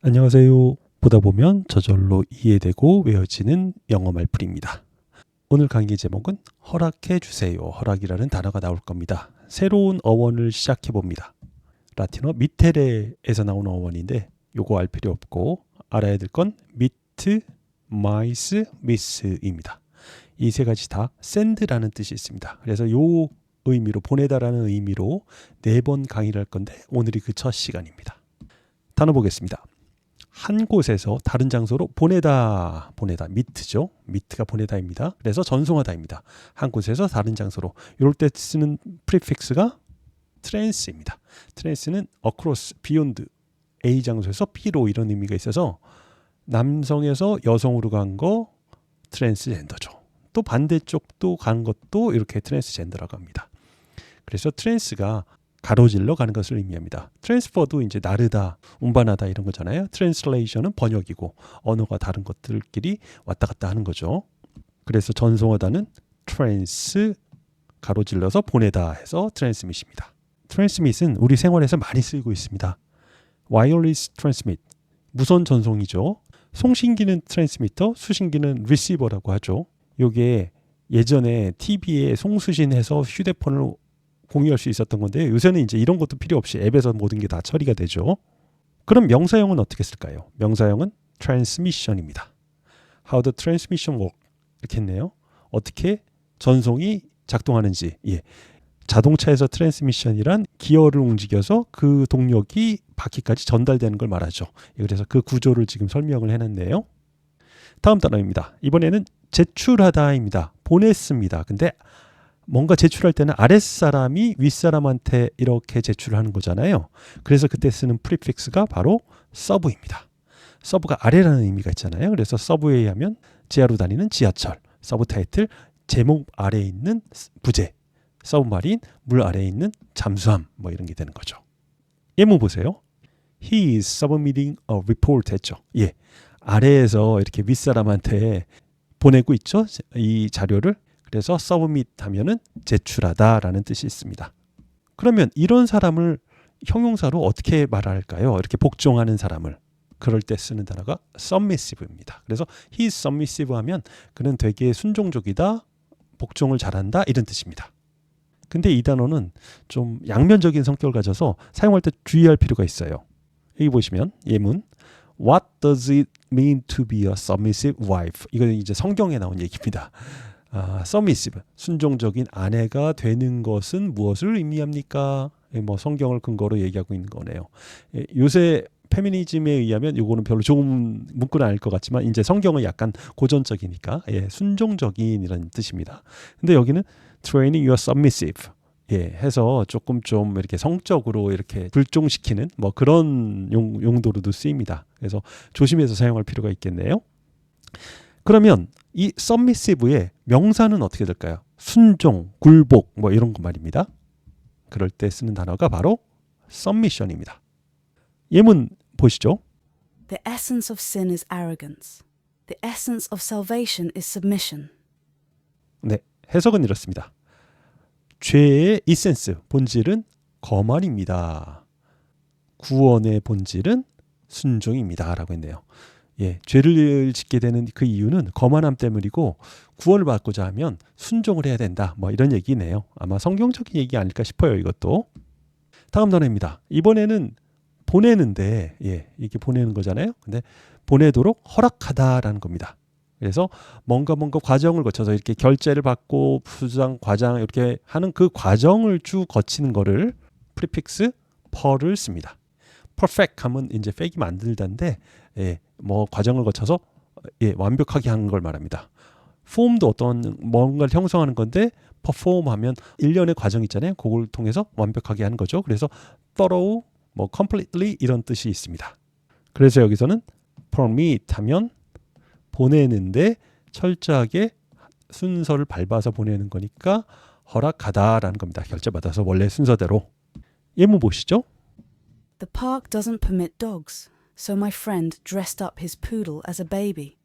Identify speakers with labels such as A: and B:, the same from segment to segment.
A: 안녕하세요. 보다 보면 저절로 이해되고 외워지는 영어 말풀이입니다. 오늘 강의 제목은 허락해 주세요. 허락이라는 단어가 나올 겁니다. 새로운 어원을 시작해 봅니다. 라틴어 미테레에서 나오는 어원인데 요거 알 필요 없고 알아야 될 건 미트, 마이스, 미스입니다. 이 세 가지 다 send라는 뜻이 있습니다. 그래서 요 의미로 보내다라는 의미로 4번 강의를 할 건데 오늘이 그 첫 시간입니다. 단어 보겠습니다. 한 곳에서 다른 장소로 보내다 미트죠. 미트가 보내다입니다. 그래서 전송하다입니다. 한 곳에서 다른 장소로 이럴 때 쓰는 프리픽스가 trans입니다. trans는 across, beyond, A 장소에서 B로 이런 의미가 있어서 남성에서 여성으로 간 거 트랜스젠더죠. 또 반대쪽도 간 것도 이렇게 트랜스젠더라고 합니다. 그래서 트랜스가 가로질러 가는 것을 의미합니다. 트랜스퍼도 이제 나르다, 운반하다 이런 거잖아요. 트랜슬레이션은 번역이고 언어가 다른 것들끼리 왔다 갔다 하는 거죠. 그래서 전송하다는 트랜스 가로질러서 보내다 해서 트랜스밋입니다. 트랜스밋은 우리 생활에서 많이 쓰이고 있습니다. 와이어리스 트랜스밋, 무선 전송이죠. 송신기는 트랜스미터, 수신기는 리시버라고 하죠. 이게 예전에 TV에 송수신해서 휴대폰을 공유할 수 있었던 건데 요새는 이제 이런 것도 필요 없이 앱에서 모든 게 다 처리가 되죠. 그럼 명사형은 어떻게 쓸까요? 명사형은 transmission입니다. How the transmission work 이렇게 했네요. 어떻게 전송이 작동하는지. 자동차에서 트랜스미션이란 기어를 움직여서 그 동력이 바퀴까지 전달되는 걸 말하죠. 그래서 그 구조를 지금 설명을 해놨네요. 다음 단어입니다. 이번에는 제출하다입니다. 보냈습니다. 근데 뭔가 제출할 때는 아랫사람이 윗사람한테 이렇게 제출을 하는 거잖아요. 그래서 그때 쓰는 프리픽스가 바로 서브입니다. 서브가 아래라는 의미가 있잖아요. 그래서 서브웨이 하면 지하로 다니는 지하철, 서브 타이틀 제목 아래에 있는 부제, 서브마린 물 아래에 있는 잠수함 뭐 이런 게 되는 거죠. 예문 보세요. He is submitting a report 했죠. 아래에서 이렇게 윗사람한테 보내고 있죠. 이 자료를. 그래서 submit 하면은 제출하다라는 뜻이 있습니다. 그러면 이런 사람을 형용사로 어떻게 말할까요? 이렇게 복종하는 사람을. 그럴 때 쓰는 단어가 submissive입니다. 그래서 he is submissive 하면 그는 되게 순종적이다, 복종을 잘한다 이런 뜻입니다. 근데 이 단어는 좀 양면적인 성격을 가져서 사용할 때 주의할 필요가 있어요. 여기 보시면 예문 What does it mean to be a submissive wife? 이건 이제 성경에 나온 얘기입니다. submissive, 순종적인 아내가 되는 것은 무엇을 의미합니까? 뭐 성경을 근거로 얘기하고 있는 거네요. 요새 페미니즘에 의하면 이거는 별로 좋은 문구는 아닐 것 같지만 이제 성경은 약간 고전적이니까 순종적인 이런 뜻입니다. 근데 여기는 training your submissive 해서 조금 좀 이렇게 성적으로 이렇게 불종시키는 뭐 그런 용도로도 쓰입니다. 그래서 조심해서 사용할 필요가 있겠네요. 그러면 이 submissive의 명사는 어떻게 될까요? 순종, 굴복 뭐 이런 거 말입니다. 그럴 때 쓰는 단어가 바로 submission입니다. 예문 보시죠.
B: The essence of sin is arrogance. The essence of salvation is submission.
A: 네, 해석은 이렇습니다. 죄의 이센스, 본질은 거만입니다. 구원의 본질은 순종입니다. 라고 했네요. 죄를 짓게 되는 그 이유는 거만함 때문이고 구원을 받고자 하면 순종을 해야 된다. 뭐 이런 얘기네요. 아마 성경적인 얘기 아닐까 싶어요. 이것도. 다음 단어입니다. 이번에는 보내는데 이게 보내는 거잖아요. 근데 보내도록 허락하다라는 겁니다. 그래서 뭔가 과정을 거쳐서 이렇게 결제를 받고 수상 과장 이렇게 하는 그 과정을 쭉 거치는 거를 프리픽스 per를 씁니다. perfect 하면 이제 팩이 만들다인데 뭐 과정을 거쳐서 완벽하게 하는 걸 말합니다. form도 어떤 뭔가를 형성하는 건데 perform 하면 일련의 과정 있잖아요. 그걸 통해서 완벽하게 하는 거죠. 그래서 thorough, 뭐 completely 이런 뜻이 있습니다. 그래서 여기서는 permit 하면 보내는데 철저하게 순서를 밟아서 보내는 거니까 허락하다라는 겁니다. 결제받아서 원래 순서대로. 예문 보시죠.
B: The park doesn't permit dogs, so my friend dressed up his poodle as a baby.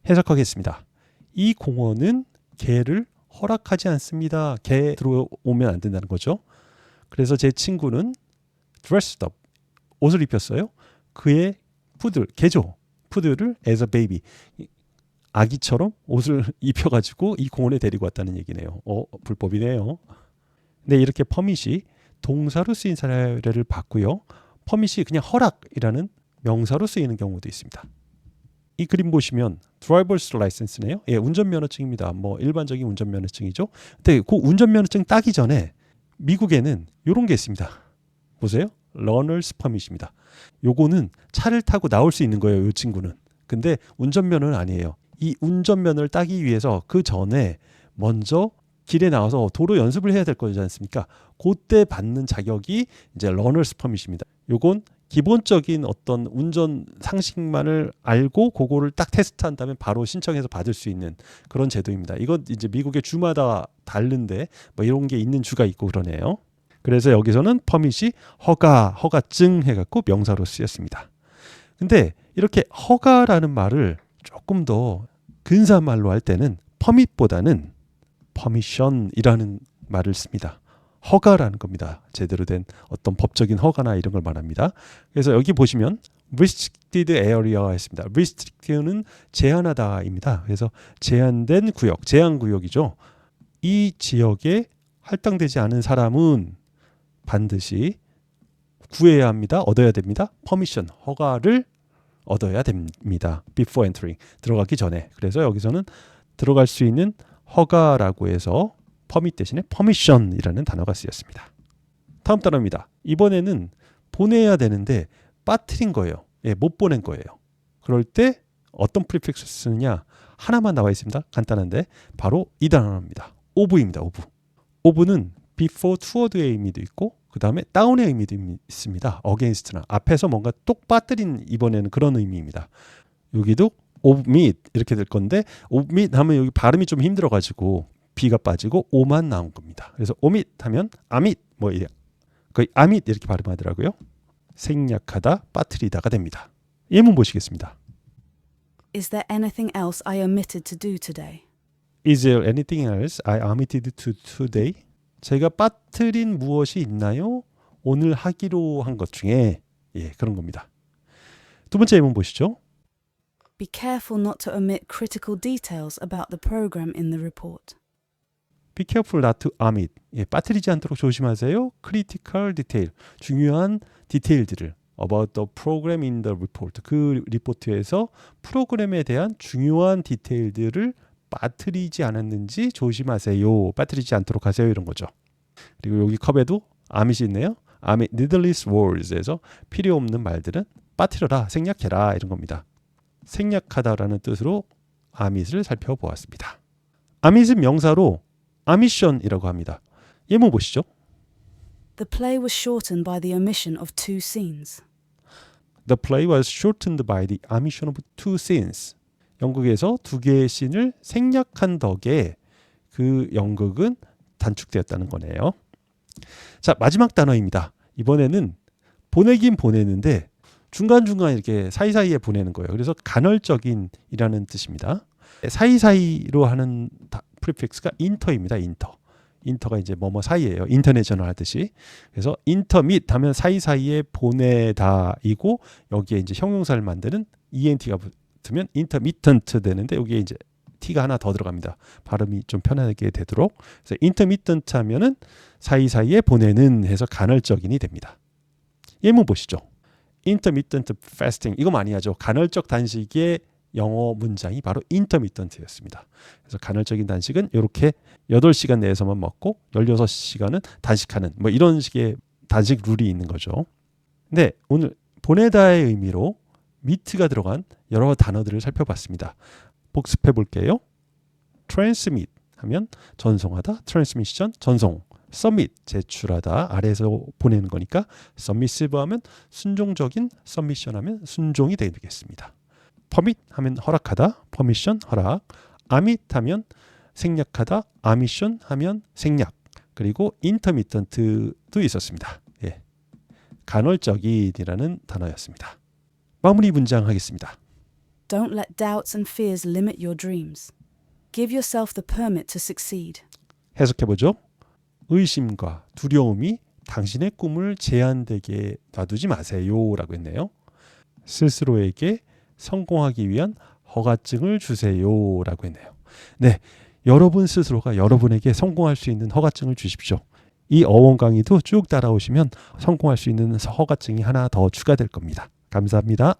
A: 해석하겠습니다. 이 공원은 개를 허락하지 않습니다. 개 들어오면 안 된다는 거죠. 그래서 제 친구는 dressed up, 옷을 입혔어요. 그의 푸들, 개죠. 푸들을 as a baby, 아기처럼 옷을 입혀가지고 이 공원에 데리고 왔다는 얘기네요. 불법이네요. 네, 이렇게 퍼밋이 동사로 쓰인 사례를 봤고요. 퍼밋이 그냥 허락이라는 명사로 쓰이는 경우도 있습니다. 이 그림 보시면 드라이버스 라이센스네요. 예, 운전면허증입니다. 뭐 일반적인 운전면허증이죠. 근데 그 운전면허증 따기 전에 미국에는 이런 게 있습니다. 보세요. 러너스 퍼밋입니다. 요거는 차를 타고 나올 수 있는 거예요. 이 친구는. 근데 운전면허는 아니에요. 이 운전면허를 따기 위해서 그 전에 먼저 길에 나와서 도로 연습을 해야 될 거지 않습니까? 그때 받는 자격이 이제 러너스 퍼밋입니다. 요건 기본적인 어떤 운전 상식만을 알고 그거를 딱 테스트한 다음에 바로 신청해서 받을 수 있는 그런 제도입니다. 이건 이제 미국의 주마다 다른데 뭐 이런 게 있는 주가 있고 그러네요. 그래서 여기서는 퍼밋이 허가증 해갖고 명사로 쓰였습니다. 근데 이렇게 허가라는 말을 조금 더 근사한 말로 할 때는 퍼밋보다는 퍼미션이라는 말을 씁니다. 허가라는 겁니다. 제대로 된 어떤 법적인 허가나 이런 걸 말합니다. 그래서 여기 보시면 restricted area가 있습니다. restricted는 제한하다입니다. 그래서 제한된 구역, 제한 구역이죠. 이 지역에 할당되지 않은 사람은 반드시 구해야 합니다. 얻어야 됩니다. 퍼미션, 허가를 얻어야 됩니다. before entering, 들어가기 전에. 그래서 여기서는 들어갈 수 있는 허가라고 해서 퍼밋 대신에 퍼미션이라는 단어가 쓰였습니다. 다음 단어입니다. 이번에는 보내야 되는데 빠뜨린 거예요. 예, 못 보낸 거예요. 그럴 때 어떤 프리픽스 쓰느냐? 하나만 나와 있습니다. 간단한데 바로 이 단어입니다. of입니다. of는 before toward의 의미도 있고 그 다음에 down의 의미도 있습니다. against나 앞에서 뭔가 똑 빠뜨린 이번에는 그런 의미입니다. 여기도 omit 이렇게 될 건데 omit 하면 여기 발음이 좀 힘들어가지고 B가 빠지고 O만 나온 겁니다. 그래서 omit 하면 amit 뭐 이래 거의 amit 이렇게 발음하더라고요. 생략하다, 빠뜨리다가 됩니다. 예문 보시겠습니다.
B: Is there anything else I omitted to do today?
A: Is there anything else I omitted to today? 제가 빠뜨린 무엇이 있나요? 오늘 하기로 한 것 중에 그런 겁니다. 두 번째 예문 보시죠.
B: Be careful not to omit critical details about the program in the report.
A: Be careful not to omit. 빠뜨리지 않도록 조심하세요. Critical detail. 중요한 디테일들을 about the program in the report. 그 리포트에서 프로그램에 대한 중요한 디테일들을 빠뜨리지 않았는지 조심하세요. 빠뜨리지 않도록 하세요. 이런 거죠. 그리고 여기 컵에도 omit이 있네요. omit needless words에서 필요 없는 말들은 빠뜨려라, 생략해라 이런 겁니다. 생략하다라는 뜻으로 omit을 살펴보았습니다. omit은 명사로 omission이라고 합니다. 예문 보시죠.
B: The play was shortened by the omission of 2 scenes.
A: The play was shortened by the omission of 2 scenes. 연극에서 2개의 씬을 생략한 덕에 그 연극은 단축되었다는 거네요. 자, 마지막 단어입니다. 이번에는 보내긴 보내는데 중간중간 이렇게 사이사이에 보내는 거예요. 그래서 간헐적인이라는 뜻입니다. 사이사이로 하는 프리픽스가 인터입니다. 인터가 이제 뭐뭐 사이예요. 인터내셔널 하듯이. 그래서 인터밋 하면 사이사이에 보내다이고 여기에 이제 형용사를 만드는 ent가 붙으면 intermittent 되는데 여기에 이제 t가 하나 더 들어갑니다. 발음이 좀 편하게 되도록. 그래서 intermittent 하면은 사이사이에 보내는 해서 간헐적인이 됩니다. 예문 보시죠. intermittent fasting 이거 많이 하죠. 간헐적 단식의 영어 문장이 바로 intermittent였습니다. 그래서 간헐적인 단식은 이렇게 8시간 내에서만 먹고 16시간은 단식하는 뭐 이런 식의 단식 룰이 있는 거죠. 근데 오늘 보내다의 의미로 mit가 들어간 여러 단어들을 살펴봤습니다. 복습해 볼게요. transmit 하면 전송하다, transmission 전송, submit 제출하다, 아래에서 보내는 거니까 submissive 하면 순종적인, submission 하면 순종이 되겠습니다. permit 하면 허락하다, permission 허락, omit 하면 생략하다, omission 하면 생략, 그리고 intermittent도 있었습니다. 간헐적인이라는 단어였습니다. 마무리 문장 하겠습니다.
B: Don't let doubts and fears limit your dreams. Give yourself the permit to succeed.
A: 해석해보죠. 의심과 두려움이 당신의 꿈을 제한되게 놔두지 마세요 라고 했네요. 스스로에게 성공하기 위한 허가증을 주세요 라고 했네요. 네, 여러분 스스로가 여러분에게 성공할 수 있는 허가증을 주십시오. 이 어원 강의도 쭉 따라오시면 성공할 수 있는 허가증이 하나 더 추가될 겁니다. 감사합니다.